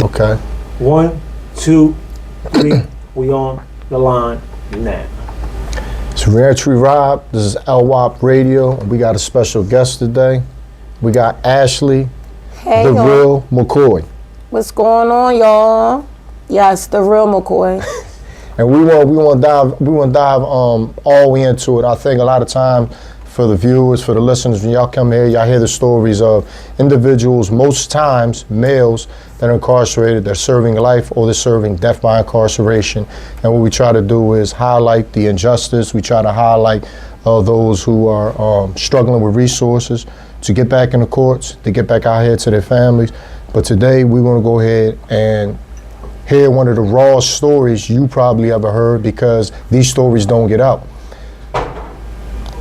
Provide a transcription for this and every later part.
Okay. 1, 2, 3. We on the line now. It's Reentry Rob. This is LWOP Radio. We got a special guest today. We got Ashley, Hey, the y'all. real McCory. What's going on, y'all? Yes, the real McCoy. And we want to dive all the way into it. I think a lot of time for the viewers, for the listeners, when y'all come here, y'all hear the stories of individuals, most times males, that are incarcerated, they're serving life or they're serving death by incarceration. And what we try to do is highlight the injustice. We try to highlight those who are struggling with resources to get back in the courts, to get back out here to their families. But today we want to go ahead and hear one of the rawest stories you probably ever heard, because these stories don't get out.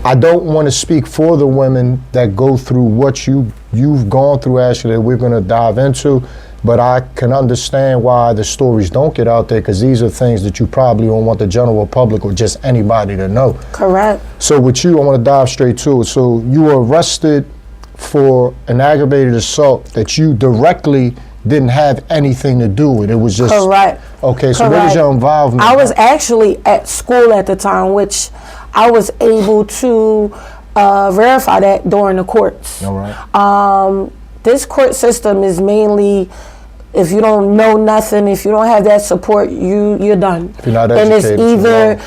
I don't want to speak for the women that go through what you've gone through, Ashley, that we're going to dive into, but I can understand why the stories don't get out there, because these are things that you probably don't want the general public or just anybody to know. Correct. So with you, I want to dive straight to it. So you were arrested for an aggravated assault that you directly didn't have anything to do with. It was just... Correct. Okay, so Correct. what was your involvement? I was actually at school at the time, which I was able to verify that during the courts. All right. This court system is mainly, if you don't know nothing, if you don't have that support, you're done. If you're not and educated,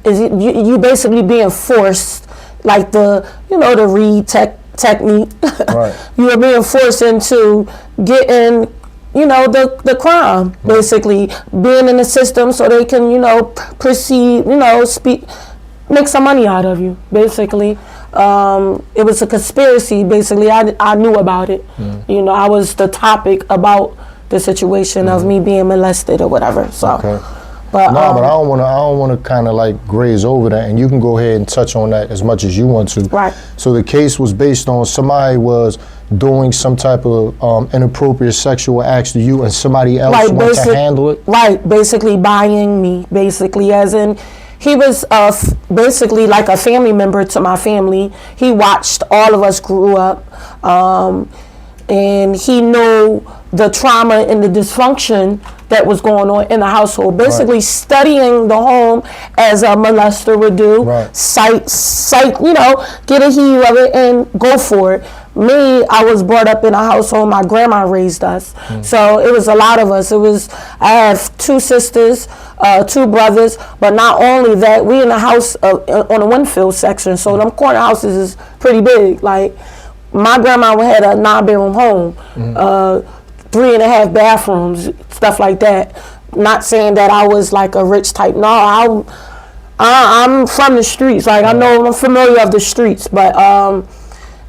it's either you basically being forced, like the read technique. Right. You are being forced into getting, the crime, basically being in the system so they can, proceed, make some money out of you, basically. It was a conspiracy, basically. I knew about it. I was the topic about the situation of me being molested or whatever. So, Okay. but No, but I don't want to kind of like graze over that, and you can go ahead and touch on that as much as you want to. Right. So the case was based on somebody was doing some type of inappropriate sexual acts to you, and somebody else wanted to handle it. Right, basically buying me, basically, as in he was basically like a family member to my family. He watched all of us grew up, and he knew the trauma and the dysfunction that was going on in the household. Basically, right. Studying the home as a molester would do. Right. Sight, get a heave of it and go for it. Me, I was brought up in a household. My grandma raised us, so it was a lot of us. I have 2 sisters, 2 brothers, but not only that, we in the house on the Winfield section, so them corner houses is pretty big. Like, my grandma had a 9-bedroom home, 3.5 bathrooms, stuff like that. Not saying that I was like a rich type. No, I'm from the streets. Like, I'm familiar of the streets, but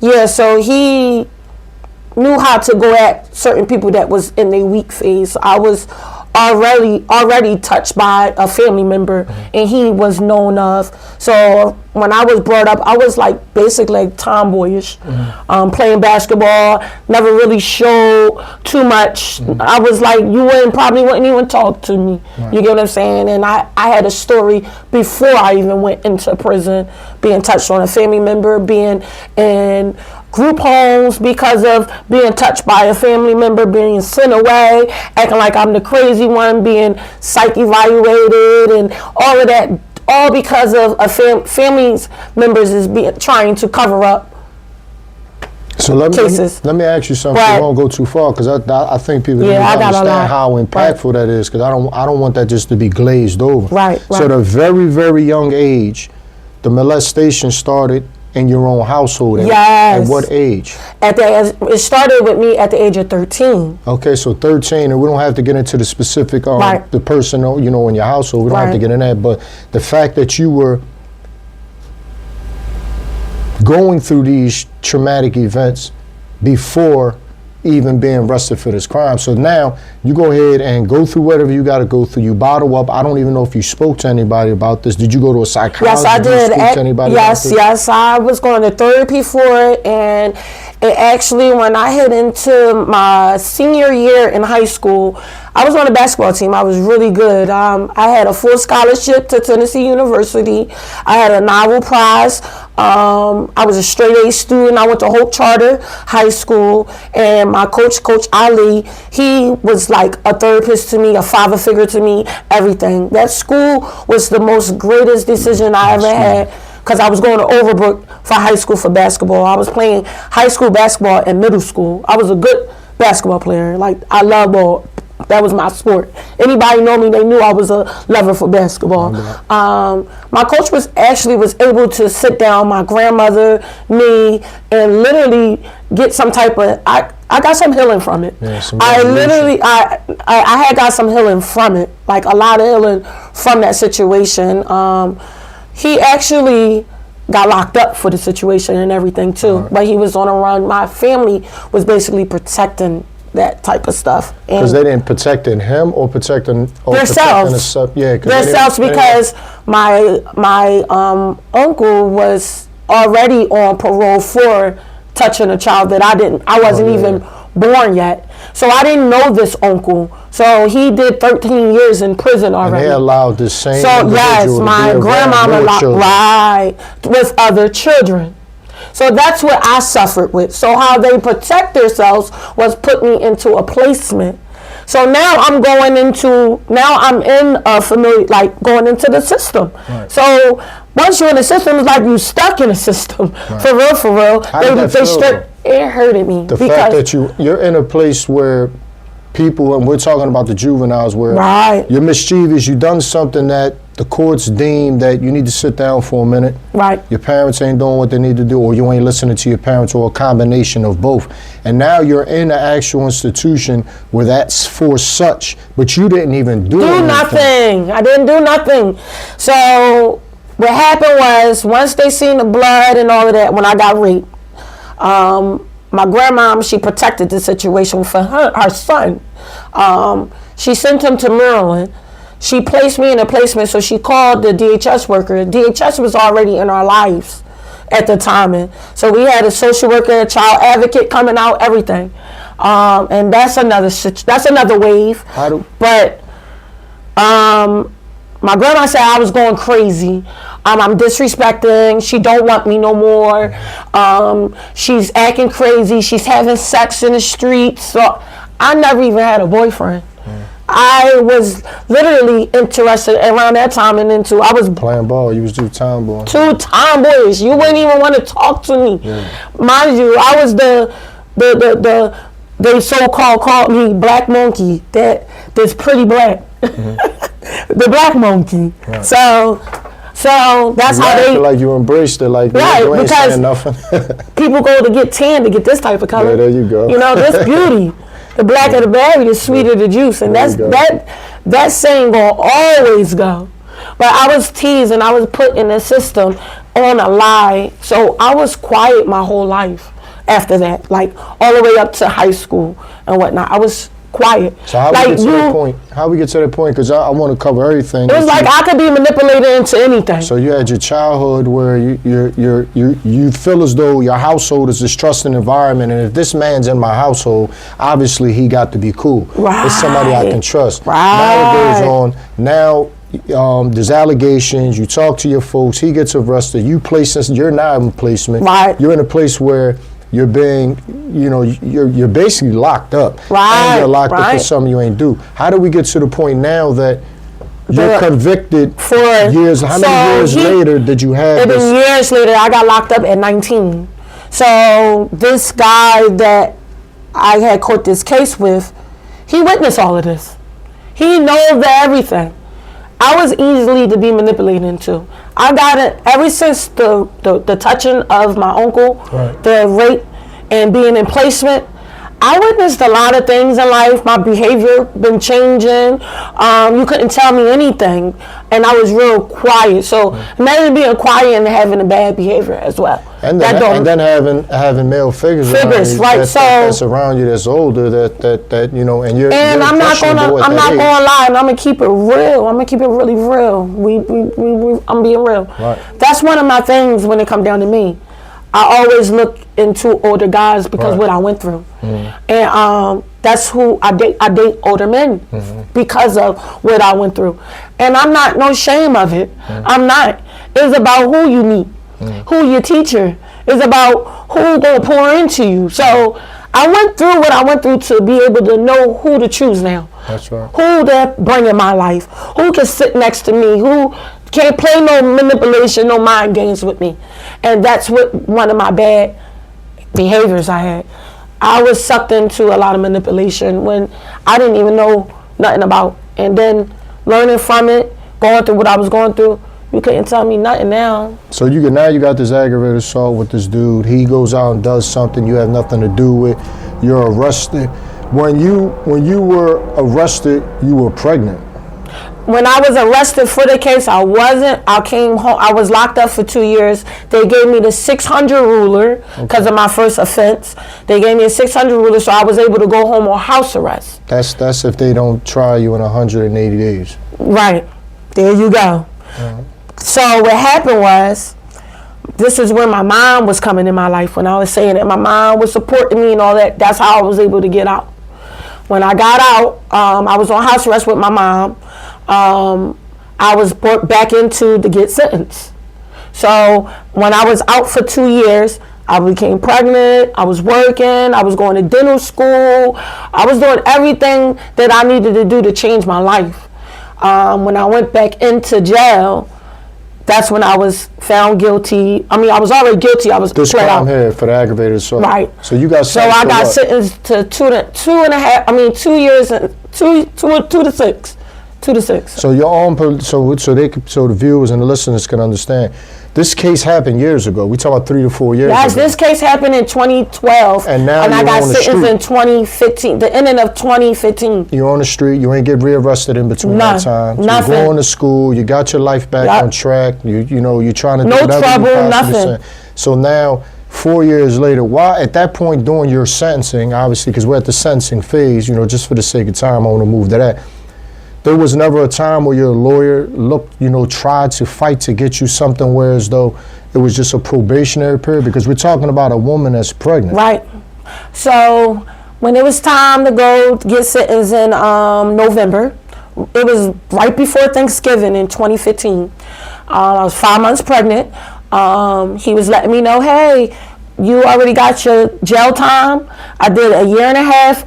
yeah. So he knew how to go at certain people that was in their weak phase. I was already touched by a family member, and he was known of. So when I was brought up, I was like basically like tomboyish, playing basketball, never really showed too much. I was like, you probably wouldn't even talk to me. Right. You get what I'm saying? And I had a story before I even went into prison, being touched on a family member, being in group homes because of being touched by a family member, being sent away, acting like I'm the crazy one, being psych evaluated, and all of that, all because of a family's members is trying to cover up so cases. Let me ask you something. Right. I won't go too far, because I think people need to understand how impactful that is, because I don't want that just to be glazed over. Right. So at a very, very young age, the molestation started in your own household. Yes. At what age? It started with me at the age of 13. Okay, so 13, and we don't have to get into the specific, the person, in your household. We don't have to get in that, but the fact that you were going through these traumatic events before even being arrested for this crime. So now you go ahead and go through whatever you got to go through. You bottle up. I don't even know if you spoke to anybody about this. Did you go to a psychologist? Yes, I did. Did you speak to anybody yes, I was going to therapy for it, and It actually, when I hit into my senior year in high school, I was on the basketball team. I was really good. I had a full scholarship to Tennessee University. I had a Nobel Prize. I was a straight A student. I went to Hope Charter High School, and my coach, Coach Ali, he was like a therapist to me, a father figure to me, everything. That school was the most greatest decision I ever had, because I was going to Overbrook for high school for basketball. I was playing high school basketball in middle school. I was a good basketball player. Like, I love ball. That was my sport. Anybody know me, they knew I was a lover for basketball. My coach was able to sit down my grandmother, me, and literally get some type of, I got some healing from it. Yeah, I had got some healing from it, like a lot of healing from that situation. He actually got locked up for the situation and everything too, but he was on a run. My family was basically protecting that type of stuff. Because they didn't protect him or protecting themselves. Themselves, because my uncle was already on parole for touching a child that I wasn't even born yet. So I didn't know this uncle. So he did 13 years in prison already. And they allowed the same yes, my grandmama with other children. So that's what I suffered with. So how they protect themselves was put me into a placement. So now I'm in a familiar, like going into the system. Right. So once you're in the system, it's like you stuck in the system. Right. For real. It hurted me. The fact that you're in a place where people, and we're talking about the juveniles, where you're mischievous, you've done something that the courts deem that you need to sit down for a minute. Right. Your parents ain't doing what they need to do, or you ain't listening to your parents, or a combination of both. And now you're in an actual institution where that's for such, but you didn't even do nothing. I didn't do nothing. So what happened was, once they seen the blood and all of that, when I got raped, my grandmom, she protected the situation for her son. She sent him to Maryland. She placed me in a placement, so she called the DHS worker. DHS was already in our lives at the time. And so we had a social worker, a child advocate coming out, everything. And that's another wave. But my grandma said I was going crazy. I'm disrespecting. She don't want me no more. She's acting crazy. She's having sex in the streets. So I never even had a boyfriend. I was literally interested around that time I was playing ball. You was too tomboy. Too tomboyish. You wouldn't even want to talk to me. Yeah. Mind you, I was they so-called called me Black Monkey. That's pretty black. Mm-hmm. The Black Monkey. Right. So that's how they like you embraced it, like you ain't saying nothing. People go to get tan to get this type of color. Yeah, there you go. You know, this beauty. The blacker the berry, the sweeter the juice, and that saying gonna always go. But I was teased and I was put in the system on a lie, so I was quiet my whole life after that, like all the way up to high school and whatnot. I was quiet. So how we get to that point? How we get to that point? Because I want to cover everything. It was like I could be manipulated into anything. So you had your childhood where you feel as though your household is this trusting environment, and if this man's in my household, obviously he got to be cool. Right. It's somebody I can trust. Right. Now it goes on. Now there's allegations. You talk to your folks. He gets arrested. You're not in placement. Right. You're in a place where you're being, you're basically locked up. Right. And you're locked up for something you ain't do. How do we get to the point now that you're convicted for years? How many years later did you have this? Years later, I got locked up at 19. So this guy that I had caught this case with, he witnessed all of this. He knows everything. I was easily to be manipulated into. I got it ever since the touching of my uncle, the rape, and being in placement. I witnessed a lot of things in life. My behavior been changing. You couldn't tell me anything, and I was real quiet. So imagine being quiet and having a bad behavior as well. And then having male figures around you, that's around you that's older and you're. And I'm not gonna lie, and I'm gonna keep it real. I'm gonna keep it really real. I'm being real. Right. That's one of my things when it comes down to me. I always look into older guys because what I went through. And that's who I date. I date older men because of what I went through. And I'm not no shame of it. I'm not. It's about who you meet, who your teacher. It's about who gonna pour into you. So I went through what I went through to be able to know who to choose now. That's right. Who to bring in my life. Who can sit next to me. Who can't play no manipulation, no mind games with me. And that's what one of my bad behaviors I had. I was sucked into a lot of manipulation when I didn't even know nothing about. And then learning from it, going through what I was going through, you couldn't tell me nothing now. So you got this aggravated assault with this dude. He goes out and does something you have nothing to do with. You're arrested. When you were arrested, you were pregnant. When I was arrested for the case, I wasn't. I came home. I was locked up for 2 years. They gave me the 600 ruler because of my first offense. They gave me a 600 ruler, so I was able to go home on house arrest. That's if they don't try you in 180 days. Right. There you go. So what happened was, this is when my mom was coming in my life. When I was saying that my mom was supporting me and all that, that's how I was able to get out. When I got out, I was on house arrest with my mom. I was brought back into to get sentenced. So when I was out for 2 years, I became pregnant, I was working, I was going to dental school, I was doing everything that I needed to do to change my life. When I went back into jail, that's when I was found guilty. I mean, I was already guilty. I was this pled crime out. here for the aggravated assault. Right. So you got So sentenced I for got what? sentenced to 2 years and 2 to 6. 2 to 6. So your own, so the viewers and the listeners can understand. This case happened years ago. We talk about 3 to 4 years Yes, ago. this case happened in 2012, And now I you're got on the sentenced street. in 2015, the ending of 2015. You're on the street. You ain't get rearrested in between None. that time. So Nothing. you're going to school. You got your life back Yup. on track. You're trying to do No whatever trouble, you possibly nothing. can. So now, 4 years later, why at that point during your sentencing, obviously, because we're at the sentencing phase, just for the sake of time, I want to move to that. There was never a time where your lawyer tried to fight to get you something where as though it was just a probationary period, because we're talking about a woman that's pregnant. Right. So when it was time to go get sentenced in November, it was right before Thanksgiving in 2015. I was 5 months pregnant. He was letting me know, hey, you already got your jail time. I did a year and a half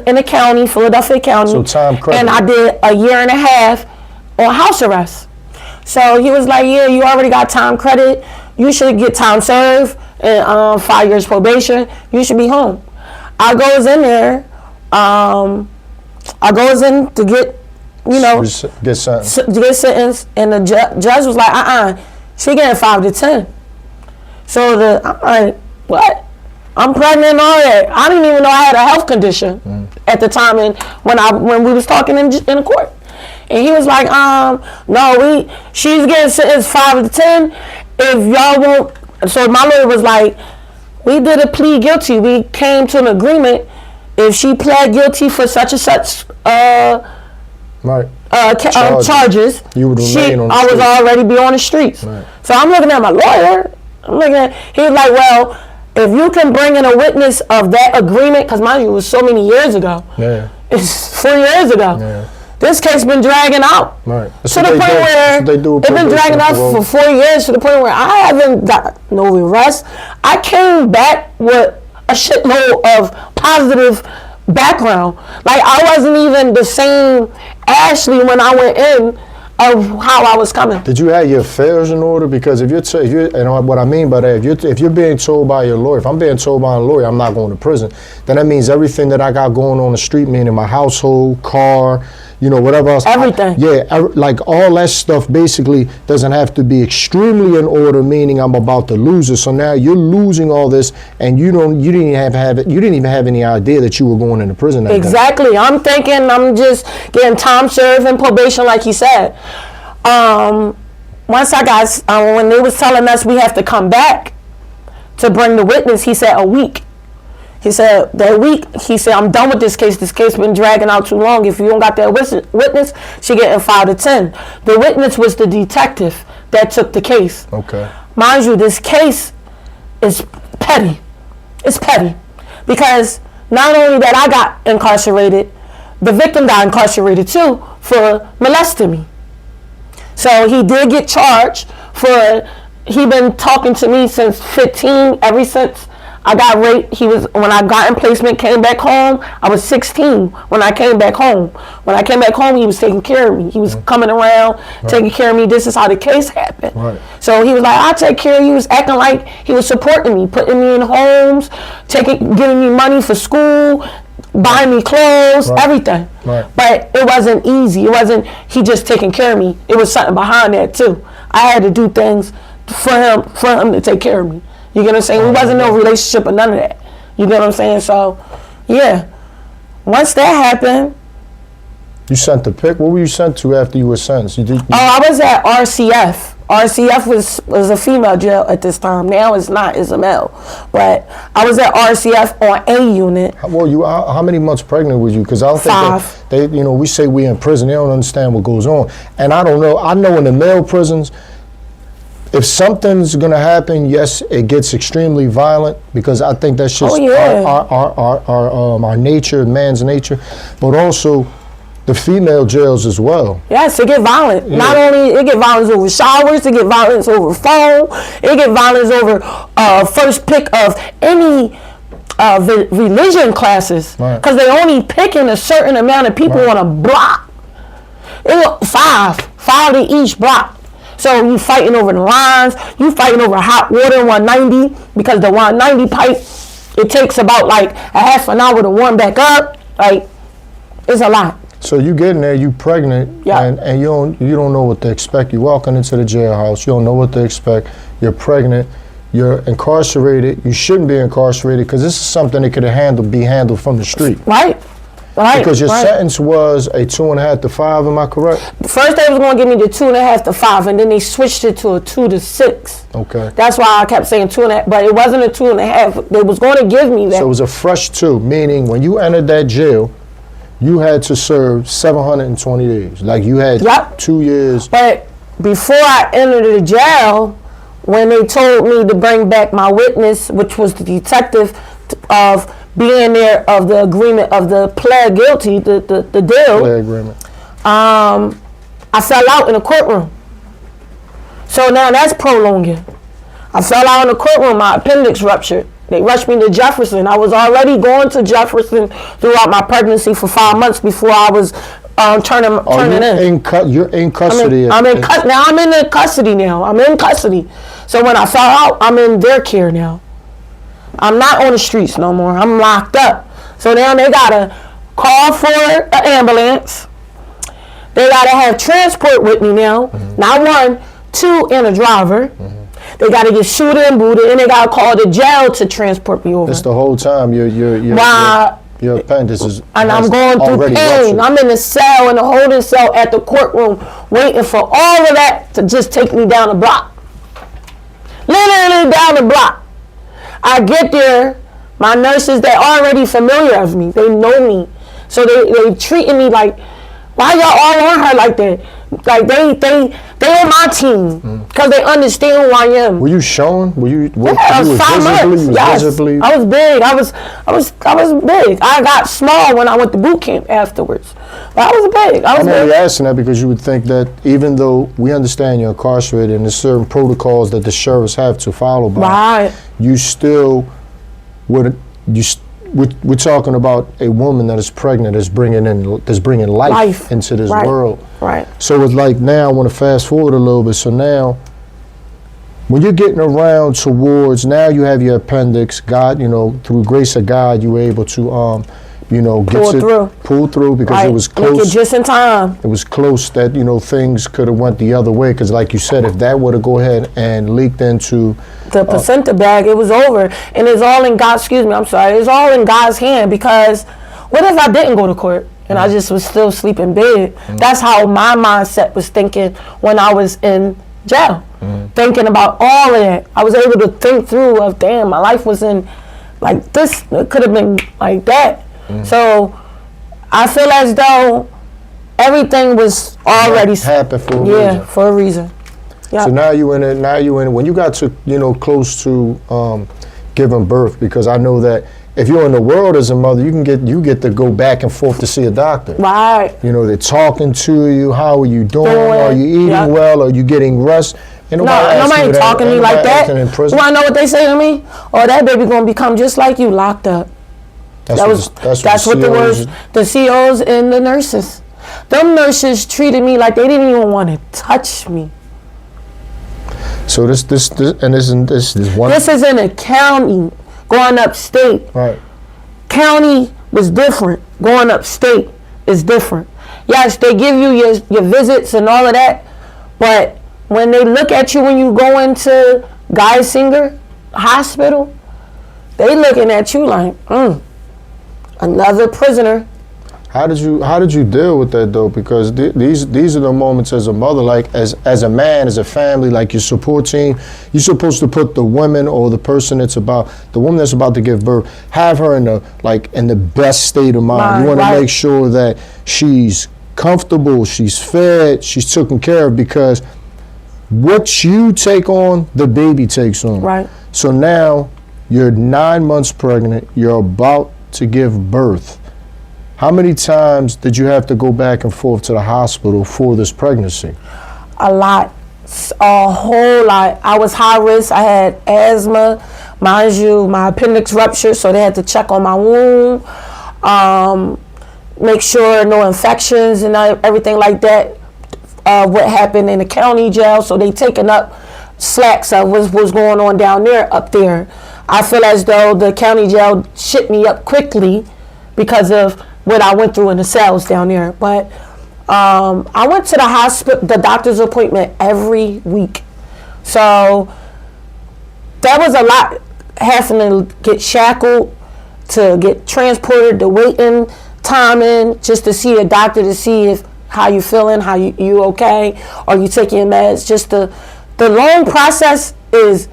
in the county, Philadelphia County. So time credit. And I did a year and a half on house arrest. So he was like, yeah, you already got time credit. You should get time served and 5 years probation. You should be home. I goes in there. I goes in to get, Get sentenced. to get sentenced, and the judge was like, she getting 5 to 10. So I'm like, what? I'm pregnant and all that. I didn't even know I had a health condition at the time, and when we was talking in the court. And he was like, no, she's getting sentenced 5 to 10. If y'all won't, so my lawyer was like, we did a plea guilty. We came to an agreement. If she pled guilty for such and such Right. charges, You would remain on the I was street. already be on the streets. Right. So I'm looking at my lawyer. He was like, well, if you can bring in a witness of that agreement, because mind you, it was so many years ago. Yeah. It's 4 years ago. Yeah. This case been dragging out. Right. That's To what the they point do. where That's what they do with it's been probation dragging out and for parole. 4 years, to the point where I haven't got no arrest. I came back with a shitload of positive background. Like, I wasn't even the same Ashley when I went in of how I was coming. Did you have your affairs in order? Because if you're what I mean by that, if you're being told by your lawyer, if I'm being told by a lawyer I'm not going to prison, then that means everything that I got going on the street, meaning my household, car, whatever else. Everything. Like all that stuff basically doesn't have to be extremely in order, meaning I'm about to lose it. So now you're losing all this, and you didn't even have any idea that you were going into prison that day. Exactly. I'm thinking I'm just getting time served and probation, like he said. Once I got, when they was telling us we have to come back to bring the witness, he said a week. He said that week, I'm done with this case. This case been dragging out too long. If you don't got that witness, she getting 5 to 10. The witness was the detective that took the case. Okay. Mind you, this case is petty. It's petty. Because not only that I got incarcerated, the victim got incarcerated too for molesting me. So he did get charged for, he been talking to me since 15, ever since I got raped. When I got in placement, came back home, I was 16 when I came back home. When I came back home, he was taking care of me. He was coming around, taking care of me. This is how the case happened. Right. So he was like, I'll take care of you. He was acting like he was supporting me, putting me in homes, giving me money for school, buying me clothes, everything. Right. But it wasn't easy. It wasn't he just taking care of me. It was something behind that too. I had to do things for him to take care of me. You get what I'm saying? We wasn't no relationship or none of that. You get what I'm saying? So, yeah. Once that happened. You sent the pic? What were you sent to after you were sentenced? I was at RCF. RCF was a female jail at this time. Now it's not. It's a male. But I was at RCF on A unit. How many months pregnant were you? Because I don't think 5. we say we in prison. They don't understand what goes on. And I don't know. I know in the male prisons, if something's gonna happen, yes, it gets extremely violent because I think that's just our nature, man's nature, but also the female jails as well. Yes, it get violent. Yeah. Not only it get violence over showers, it get violence over phone, it get violence over first pick of any religion classes, because they only picking a certain amount of people on a block. Five to each block. So you fighting over the lines, you fighting over hot water 190, because the 190 pipe, it takes about like a half an hour to warm back up. Like, it's a lot. So you get in there, you pregnant, and you don't know what to expect. You walking into the jailhouse, you don't know what to expect. You're pregnant, you're incarcerated. You shouldn't be incarcerated because this is something that could be handled from the street. Right. Because your sentence was a 2.5 to 5, am I correct? First they was going to give me the 2.5 to 5, and then they switched it to a 2 to 6. Okay. That's why I kept saying 2.5, but it wasn't a 2.5. They was going to give me that. So it was a fresh 2, meaning when you entered that jail, you had to serve 720 days. Like you had 2 years. But before I entered the jail, when they told me to bring back my witness, which was the detective of being there of the agreement of the pled guilty, the deal. Pled agreement. I fell out in the courtroom. So now that's prolonging. I fell out in the courtroom, my appendix ruptured. They rushed me to Jefferson. I was already going to Jefferson throughout my pregnancy for 5 months before I was turning in. You're in custody. Now I'm in the custody now. I'm in custody. So when I fell out, I'm in their care now. I'm not on the streets no more. I'm locked up. So now they gotta call for an ambulance. They gotta have transport with me now. Not 1, 2, and a driver. They gotta get shooted and booted, and they gotta call the jail to transport me over. That's the whole time your appendix is. And I'm going through pain. Ruptured. I'm in the cell, in the holding cell at the courtroom, waiting for all of that to just take me down the block. Literally down the block. I get there, my nurses, they're already familiar of me. They know me. So they treating me like, why y'all all on her like that? Like they on my team because they understand who I am. Were you shown? I was 5 months. Yes, visibly? I was big. I was big. I got small when I went to boot camp afterwards. But I was big. I'm only asking that because you would think that even though we understand you're incarcerated and there's certain protocols that the sheriffs have to follow by, you still would. We're talking about a woman that is pregnant, that's bringing life into this world. Right. So it's like now I want to fast forward a little bit. So now, when you're getting around towards now, you have your appendix. God, through grace of God, you were able to, pull through because it was close. Make it just in time. It was close that things could have went the other way. Because like you said, if that were to go ahead and leaked into the placenta bag, it was over. And it's all in God's, it's all in God's hand, because what if I didn't go to court and I just was still asleep in bed? That's how my mindset was thinking when I was in jail. Thinking about all of that. I was able to think through of, damn, my life was in like this. It could have been like that. So I feel as though everything was already happened for a reason. For a reason. Yeah. So now you in it. Now you in it. When you got to close to giving birth, because I know that if you're in the world as a mother, you get to go back and forth to see a doctor. Right. They're talking to you. How are you doing? Are you eating Yep. well? Are you getting rest? And Nobody talking to me like that. In You prison. want to know what they say to me? Oh, that baby gonna become just like you, locked up. That's what the words, the COs and the nurses. Them nurses treated me like they didn't even want to touch me. So this is one. This is in a county going upstate. Right. County was different. Going upstate is different. Yes, they give you your visits and all of that, but when they look at you when you go into Geisinger Hospital, they looking at you like, another prisoner. How did you deal with that though? Because these are the moments as a mother, like as a man, as a family, like your support team, you're supposed to put the woman or the woman that's about to give birth, have her in the best state of mind. You want to make sure that she's comfortable, she's fed, she's taken care of, because what you take on, the baby takes on. Right. So now you're 9 months pregnant, you're about to give birth. How many times did you have to go back and forth to the hospital for this pregnancy? A lot. A whole lot. I was high risk. I had asthma. Mind you, my appendix ruptured, so they had to check on my womb, make sure no infections and everything like that. What happened in the county jail, so they taking up slacks of what's going on down there, up there. I feel as though the county jail shit me up quickly because of what I went through in the cells down there. But I went to the hospital, the doctor's appointment every week. So that was a lot, having to get shackled, to get transported, the waiting timing, just to see a doctor to see if how you feeling, how you okay, are you taking your meds. Just the long process is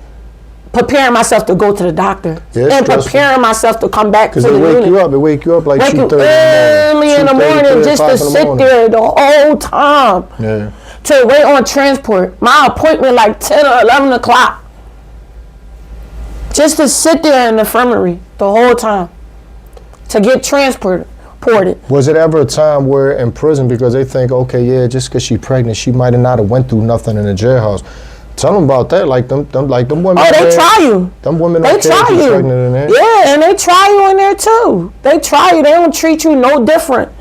preparing myself to go to the doctor, and preparing myself to come back to the unit. Because they wake you up like 2:30 early in the morning, just to sit there the whole time. Yeah. To wait on transport. My appointment like 10 or 11 o'clock. Just to sit there in the infirmary the whole time to get transported. Was it ever a time where in prison, because they think, okay, yeah, just because she's pregnant, she might have not have went through nothing in the jailhouse. Tell them about that, like them women. Oh, they try you. Them women they try you. Pregnant in there. Yeah, and they try you in there too. They try you. They don't treat you no different.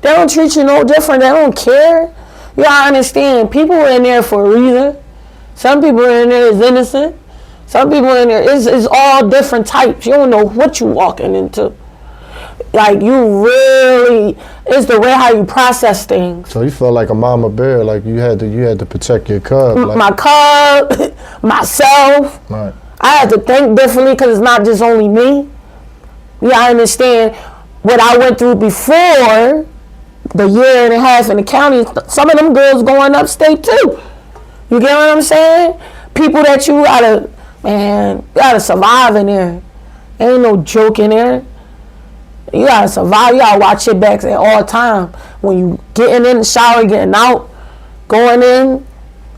They don't treat you no different. They don't care. You gotta understand, people are in there for a reason. Some people are in there is innocent. Some people in there is all different types. You don't know what you walking into. Like, you really, it's the way how you process things. So you felt like a mama bear, like you had to protect your cub. Like, my cub, myself. Right. I had to think differently because it's not just only me. I understand what I went through before the year and a half in the county. Some of them girls going upstate too. You get what I'm saying? People that you gotta survive in there. Ain't no joke in there. You gotta survive. You gotta watch your backs at all time. When you getting in the shower, getting out, going in,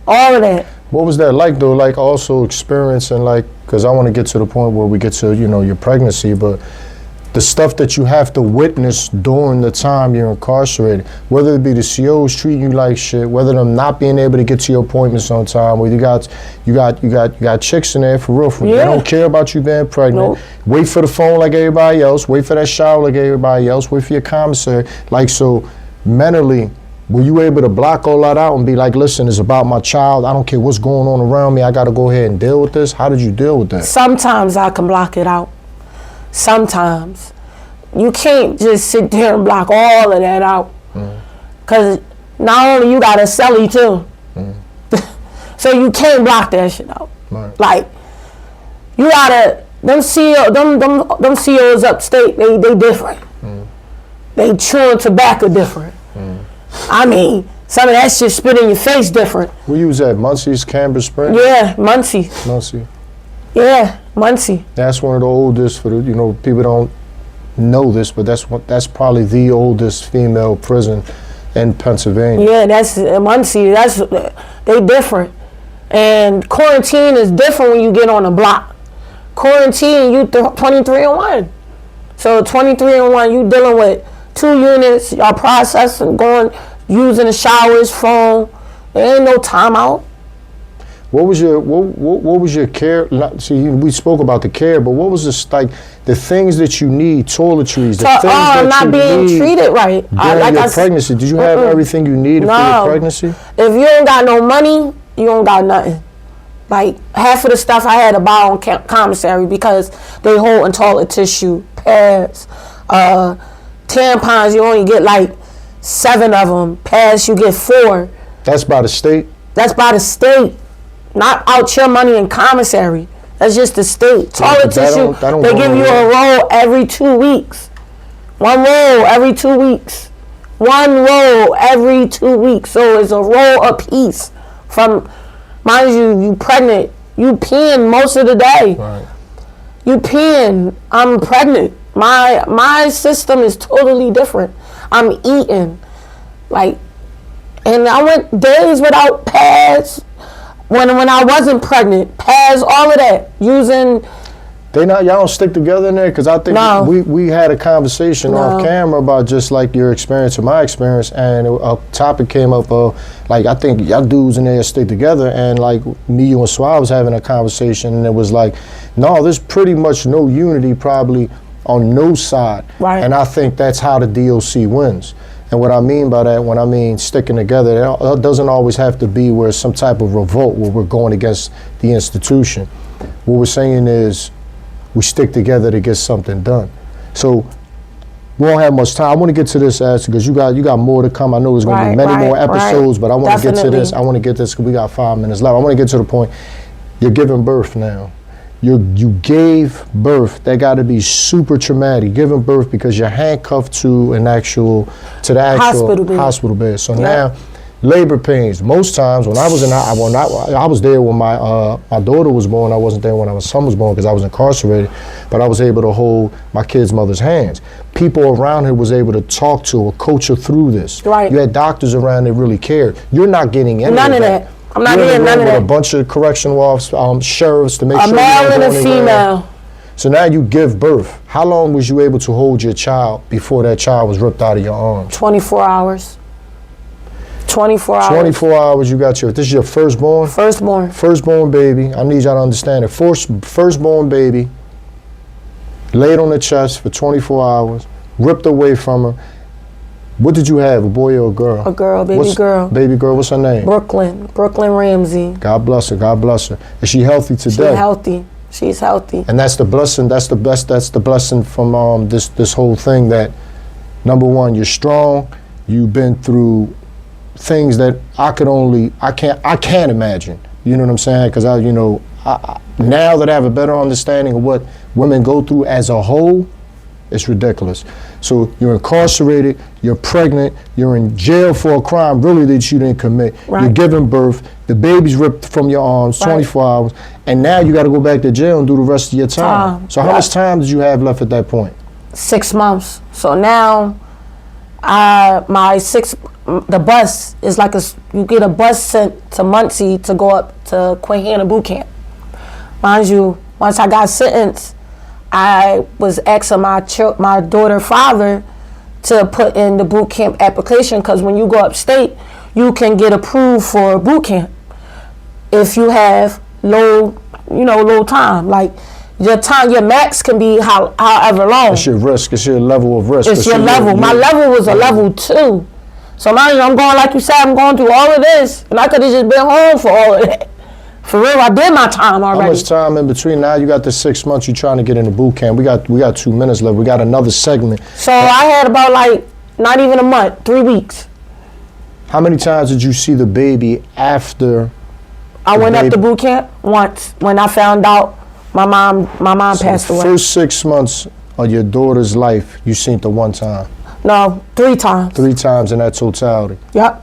all of that. What was that like though? Like also experiencing, like, because I want to get to the point where we get to your pregnancy, but the stuff that you have to witness during the time you're incarcerated, whether it be the COs treating you like shit, whether them not being able to get to your appointments on time, where you got chicks in there for real. They don't care about you being pregnant. Nope. Wait for the phone like everybody else. Wait for that shower like everybody else. Wait for your commissary. Like, so mentally, were you able to block all that out and be like, listen, it's about my child. I don't care what's going on around me. I got to go ahead and deal with this. How did you deal with that? Sometimes I can block it out. Sometimes. You can't just sit there and block all of that out. Because not only you got a celly too. So you can't block that shit out. Right. Like, you gotta, them CEOs upstate, they different. They chewing tobacco different. I mean, some of that shit spit in your face different. Where you was at? Muncie's, Canberra Springs? Yeah, Muncie. Yeah, Muncie. That's one of the oldest, for the, people don't know this, but that's probably the oldest female prison in Pennsylvania. Yeah, that's Muncie. They different. And quarantine is different when you get on the block. Quarantine, you 23 and 1. So 23 and 1, you dealing with 2 units, y'all processing, using the showers, phone. There ain't no timeout. What was your care? See, we spoke about the care, but what was the things that you need, toiletries, the things that I'm not you being need treated right. during your pregnancy? Did you have everything you needed for your pregnancy? If you ain't got no money, you don't got nothing. Like half of the stuff I had to buy on commissary because they hold in toilet tissue, pads, tampons. You only get like 7 of them. Pads, you get 4. That's by the state? That's by the state. Not out your money in commissary. That's just the state. Toilet tissue, they give you a roll every 2 weeks. 1 roll every 2 weeks. 1 roll every 2 weeks. So it's a roll a piece. From, mind you pregnant. You peeing most of the day. Right. You peeing. I'm pregnant. My system is totally different. I'm eating. And I went days without pads. When I wasn't pregnant, pads, all of that, using. Y'all don't stick together in there? Because I think we had a conversation off camera about just like your experience and my experience, and a topic came up of I think y'all dudes in there stick together, and me, you, and Swab was having a conversation, and it was no, there's pretty much no unity probably on no side. Right. And I think that's how the DOC wins. And what I mean by that, when I mean sticking together, it doesn't always have to be where it's some type of revolt where we're going against the institution. What we're saying is we stick together to get something done. So we don't have much time. I want to get to this, Ashley, because you got more to come. I know there's going to be many more episodes, but I want to get to this. I want to get this because we got 5 minutes left. I want to get to the point. You're giving birth now. You gave birth. That got to be super traumatic. Giving birth because you're handcuffed to the actual hospital bed. So now, labor pains. Most times when I was I was there when my daughter was born. I wasn't there when my son was born because I was incarcerated. But I was able to hold my kid's mother's hands. People around her was able to talk to her, coach her through this. Right. You had doctors around that really cared. You're not getting any none of that. I'm not getting none of that. A bunch of correctional officers, sheriffs to make sure. A male and a female. So now you give birth. How long was you able to hold your child before that child was ripped out of your arms? 24 hours. 24 hours. 24 hours you got this is your firstborn? Firstborn. Firstborn baby. I need y'all to understand it. Firstborn baby laid on the chest for 24 hours, ripped away from her. What did you have, a boy or a girl? A girl, girl. Baby girl, what's her name? Brooklyn Ramsey. God bless her, God bless her. Is she healthy today? She's healthy. And that's the blessing, that's the blessing from this whole thing that, number one, you're strong, you've been through things that I can't imagine. You know what I'm saying? Because now that I have a better understanding of what women go through as a whole, it's ridiculous. So you're incarcerated, you're pregnant, you're in jail for a crime really that you didn't commit. Right. You're giving birth, the baby's ripped from your arms, 24 hours, and now you got to go back to jail and do the rest of your time. So how much time did you have left at that point? 6 months. So now, the bus is you get a bus sent to Muncie to go up to Quahana boot camp. Mind you, once I got sentenced, I was asking my daughter's father to put in the boot camp application because when you go upstate, you can get approved for boot camp if you have low time. Your max can be however long. It's your risk. It's your level of risk. It's your level. My level was a level 2. So mind you, I'm going, like you said, I'm going through all of this, and I could have just been home for all of that. For real, I did my time already. How much time in between? Now you got the 6 months you're trying to get into boot camp. We got 2 minutes left. We got another segment. So I had about not even a month, 3 weeks. How many times did you see the baby after? I went up to boot camp once when I found out my mom passed away. First 6 months of your daughter's life, you seen it one time. No, 3 times. 3 times in that totality. Yep.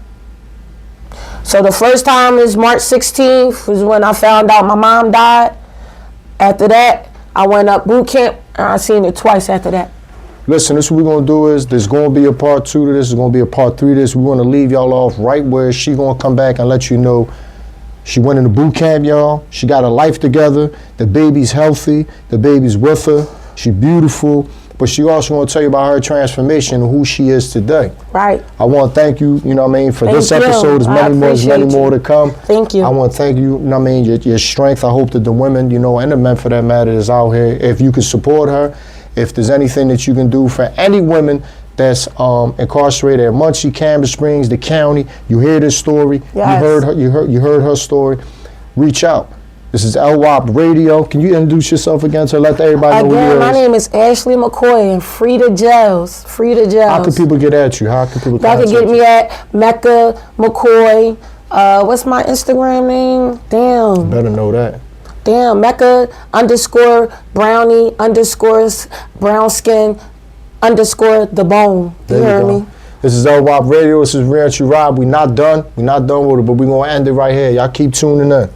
So the first time is March 16th was when I found out my mom died. After that, I went up boot camp and I seen it twice after that. Listen, this is what we're going to do is there's going to be a part 2 to this. There's going to be a part 3 to this. We want to leave y'all off right where she going to come back and let you know She went into boot camp, y'all. She got her life together. The baby's healthy. The baby's with her. She beautiful. But she also want to tell you about her transformation and who she is today. Right. I want to thank you, you know what I mean, for Thank this you. episode. There's I many appreciate more you. to come. Thank you. I want to thank you, you know what I mean, your strength. I hope that the women, you know, and the men for that matter, is out here. If you can support her, if there's anything that you can do for any women that's incarcerated at Muncie, Canberra Springs, the county, you hear this story, Yes. you heard her story, reach out. This is LWOP Radio. Can you introduce yourself again to let everybody know who you Again, is? my name is Ashley McCory, and free to jails. Free to jails. How can people get at you? How can people Y'all can contact get you? me at Mecca McCoy. What's my Instagram name? Damn. Better know that. Damn. Mecca _ brownie _ brown skin _ the bone. You There heard you go. me? This is LWOP Radio. This is Ranch Rob. We not done. We not done with it, but we gonna end it right here. Y'all keep tuning in.